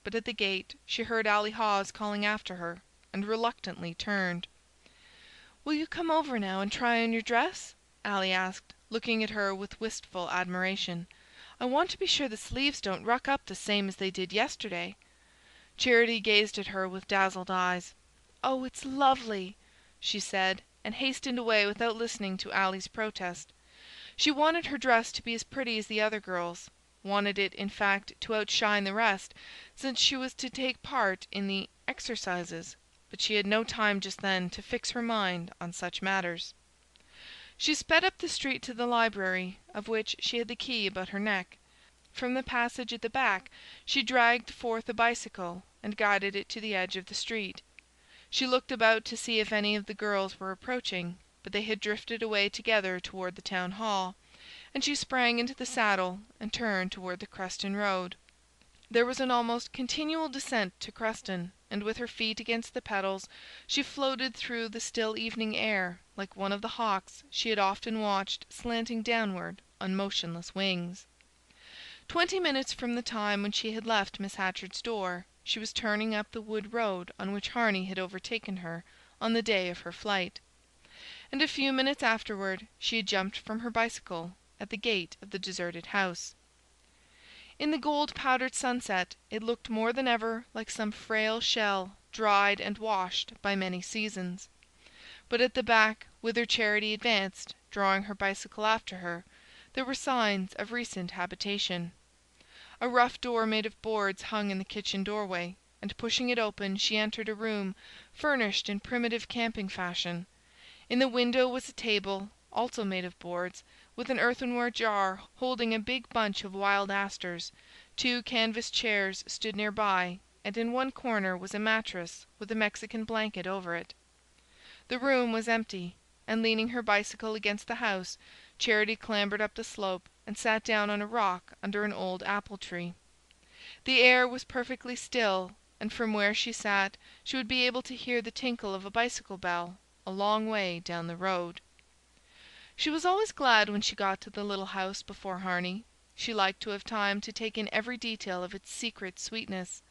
but at the gate she heard Ally Hawes calling after her, and reluctantly turned. "Will you come over now and try on your dress?" Ally asked, looking at her with wistful admiration. "I want to be sure the sleeves don't ruck up the same as they did yesterday." Charity gazed at her with dazzled eyes. "Oh, it's lovely!" she said, and hastened away without listening to Ally's protest. She wanted her dress to be as pretty as the other girls'—wanted it, in fact, to outshine the rest, since she was to take part in the "exercises"; but she had no time just then to fix her mind on such matters. She sped up the street to the library, of which she had the key about her neck. From the passage at the back she dragged forth a bicycle and guided it to the edge of the street. She looked about to see if any of the girls were approaching, but they had drifted away together toward the town hall, and she sprang into the saddle and turned toward the Creston Road. There was an almost continual descent to Creston, and with her feet against the pedals she floated through the still evening air like one of the hawks she had often watched slanting downward on motionless wings. 20 minutes from the time when she had left Miss Hatchard's door, she was turning up the wood road on which Harney had overtaken her on the day of her flight, and a few minutes afterward she had jumped from her bicycle at the gate of the deserted house. In the gold-powdered sunset it looked more than ever like some frail shell dried and washed by many seasons. But at the back, whither Charity advanced, drawing her bicycle after her, there were signs of recent habitation. A rough door made of boards hung in the kitchen doorway, and pushing it open she entered a room furnished in primitive camping fashion. In the window was a table, also made of boards, with an earthenware jar holding a big bunch of wild asters. 2 canvas chairs stood near by, and in one corner was a mattress with a Mexican blanket over it. The room was empty, and leaning her bicycle against the house, Charity clambered up the slope and sat down on a rock under an old apple tree. The air was perfectly still, and from where she sat she would be able to hear the tinkle of a bicycle bell a long way down the road. She was always glad when she got to the little house before Harney. She liked to have time to take in every detail of its secret sweetness.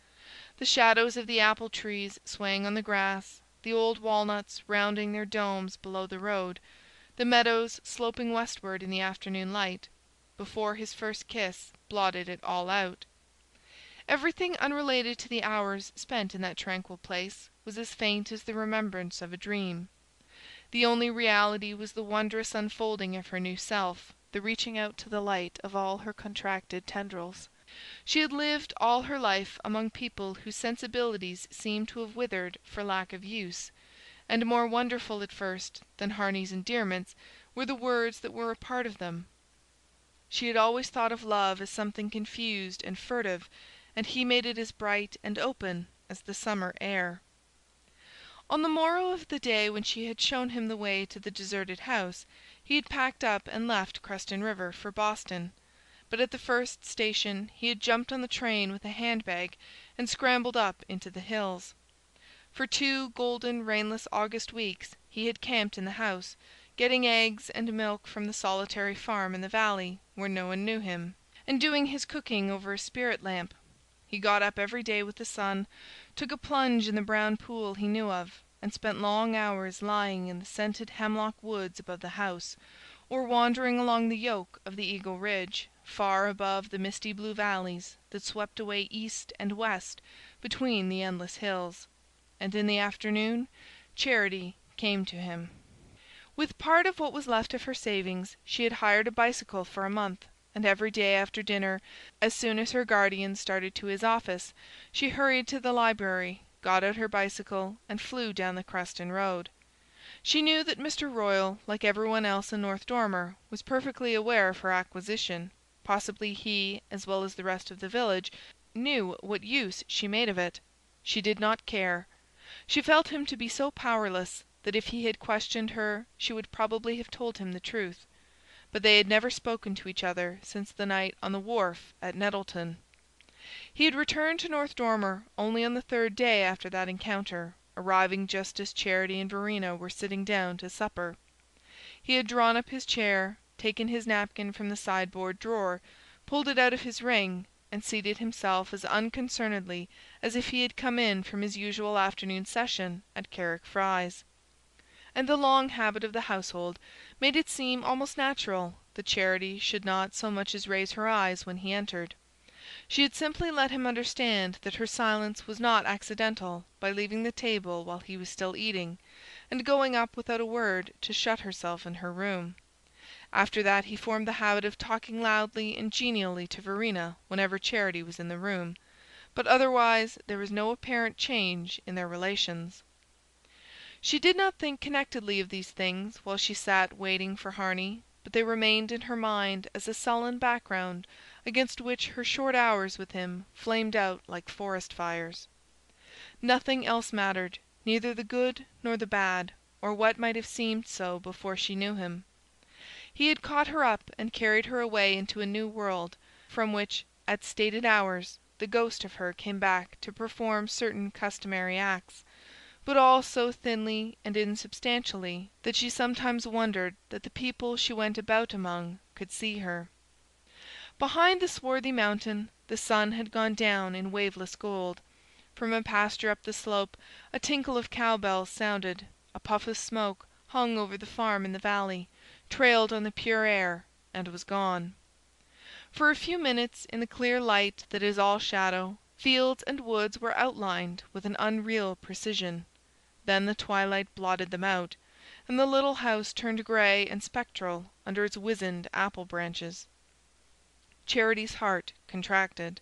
The shadows of the apple trees swaying on the grass, the old walnuts rounding their domes below the road, the meadows sloping westward in the afternoon light, before his first kiss blotted it all out. Everything unrelated to the hours spent in that tranquil place was as faint as the remembrance of a dream. The only reality was the wondrous unfolding of her new self, the reaching out to the light of all her contracted tendrils. She had lived all her life among people whose sensibilities seemed to have withered for lack of use, and more wonderful at first than Harney's endearments were the words that were a part of them. She had always thought of love as something confused and furtive, and he made it as bright and open as the summer air. On the morrow of the day when she had shown him the way to the deserted house, he had packed up and left Creston River for Boston. But at the first station he had jumped on the train with a handbag and scrambled up into the hills. For 2 golden, rainless August weeks he had camped in the house, getting eggs and milk from the solitary farm in the valley where no one knew him, and doing his cooking over a spirit lamp. He got up every day with the sun, took a plunge in the brown pool he knew of, and spent long hours lying in the scented hemlock woods above the house, or wandering along the yoke of the Eagle Ridge, far above the misty blue valleys that swept away east and west between the endless hills. And in the afternoon Charity came to him. With part of what was left of her savings she had hired a bicycle for a month, and every day after dinner, as soon as her guardian started to his office, she hurried to the library, got out her bicycle, and flew down the Creston Road. She knew that Mr. Royal, like everyone else in North Dormer, was perfectly aware of her acquisition. Possibly he, as well as the rest of the village, knew what use she made of it. She did not care. She felt him to be so powerless that if he had questioned her she would probably have told him the truth. But they had never spoken to each other since the night on the wharf at Nettleton. He had returned to North Dormer only on the 3rd day after that encounter, arriving just as Charity and Verena were sitting down to supper. He had drawn up his chair, taken his napkin from the sideboard drawer, pulled it out of his ring, and seated himself as unconcernedly as if he had come in from his usual afternoon session at Carrickfries. And the long habit of the household made it seem almost natural that Charity should not so much as raise her eyes when he entered. She had simply let him understand that her silence was not accidental by leaving the table while he was still eating, and going up without a word to shut herself in her room. After that he formed the habit of talking loudly and genially to Verena whenever Charity was in the room, but otherwise there was no apparent change in their relations. She did not think connectedly of these things while she sat waiting for Harney, but they remained in her mind as a sullen background against which her short hours with him flamed out like forest fires. Nothing else mattered, neither the good nor the bad, or what might have seemed so before she knew him. He had caught her up and carried her away into a new world, from which, at stated hours, the ghost of her came back to perform certain customary acts, but all so thinly and insubstantially that she sometimes wondered that the people she went about among could see her. Behind the swarthy mountain the sun had gone down in waveless gold. From a pasture up the slope a tinkle of cow-bells sounded, a puff of smoke hung over the farm in the valley, trailed on the pure air, and was gone. For a few minutes, in the clear light that is all shadow, fields and woods were outlined with an unreal precision. Then the twilight blotted them out, and the little house turned grey and spectral under its wizened apple branches. Charity's heart contracted.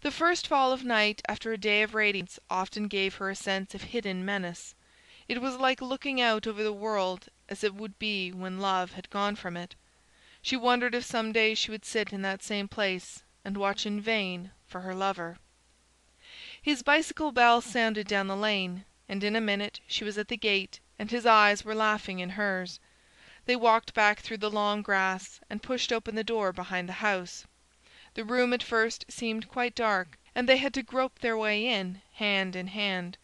The first fall of night after a day of radiance often gave her a sense of hidden menace. It was like looking out over the world as it would be when love had gone from it. She wondered if some day she would sit in that same place and watch in vain for her lover. His bicycle bell sounded down the lane, and in a minute she was at the gate, and his eyes were laughing in hers. They walked back through the long grass, and pushed open the door behind the house. The room at first seemed quite dark, and they had to grope their way in, hand in hand.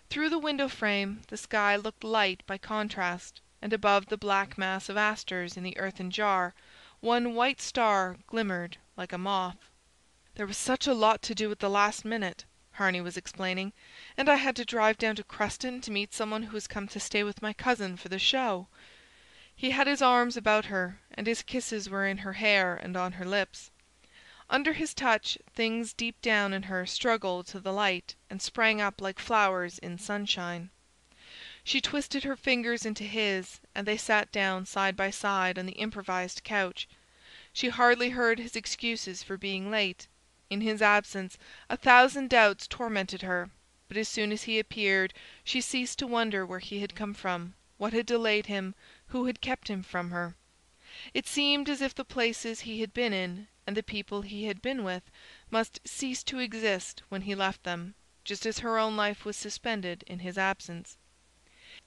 Through the window frame the sky looked light by contrast, and above the black mass of asters in the earthen jar, one white star glimmered like a moth. "There was such a lot to do at the last minute," Harney was explaining, "and I had to drive down to Cruston to meet someone who has come to stay with my cousin for the show." He had his arms about her, and his kisses were in her hair and on her lips. Under his touch things deep down in her struggled to the light and sprang up like flowers in sunshine. She twisted her fingers into his, and they sat down side by side on the improvised couch. She hardly heard his excuses for being late. In his absence 1,000 doubts tormented her, but as soon as he appeared she ceased to wonder where he had come from, what had delayed him, who had kept him from her. It seemed as if the places he had been in, and the people he had been with, must cease to exist when he left them, just as her own life was suspended in his absence.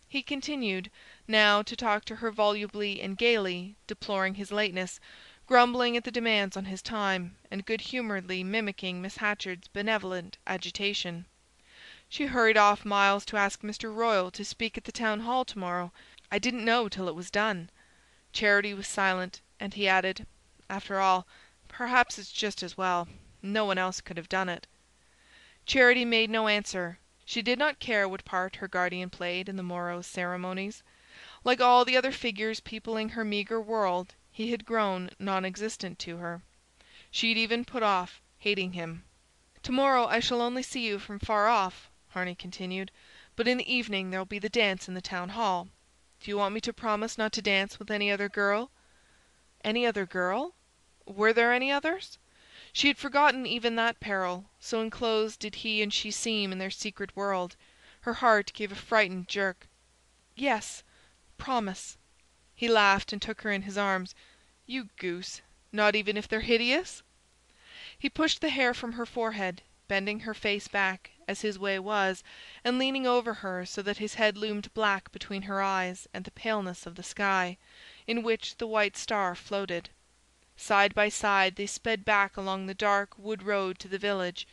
He continued, now, to talk to her volubly and gaily, deploring his lateness, grumbling at the demands on his time, and good-humouredly mimicking Miss Hatchard's benevolent agitation. She hurried off miles to ask Mr. Royal to speak at the town hall tomorrow. I didn't know till it was done. Charity was silent, and he added, "After all, perhaps it's just as well. No one else could have done it." Charity made no answer. She did not care what part her guardian played in the morrow's ceremonies. Like all the other figures peopling her meagre world, he had grown non-existent to her. She'd even put off hating him. "Tomorrow I shall only see you from far off," Harney continued, "but in the evening there'll be the dance in the town hall. Do you want me to promise not to dance with any other girl?" Any other girl? Were there any others? She had forgotten even that peril, so enclosed did he and she seem in their secret world. Her heart gave a frightened jerk. "Yes, promise." He laughed and took her in his arms. "You goose! Not even if they're hideous?" He pushed the hair from her forehead, bending her face back, as his way was, and leaning over her so that his head loomed black between her eyes and the paleness of the sky, in which the white star floated. Side by side they sped back along the dark wood road to the village.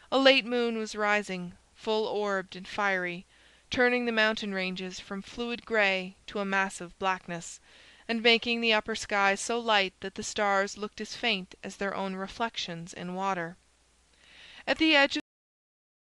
A late moon was rising, full-orbed and fiery, turning the mountain ranges from fluid grey to a massive blackness, and making the upper sky so light that the stars looked as faint as their own reflections in water. At the edge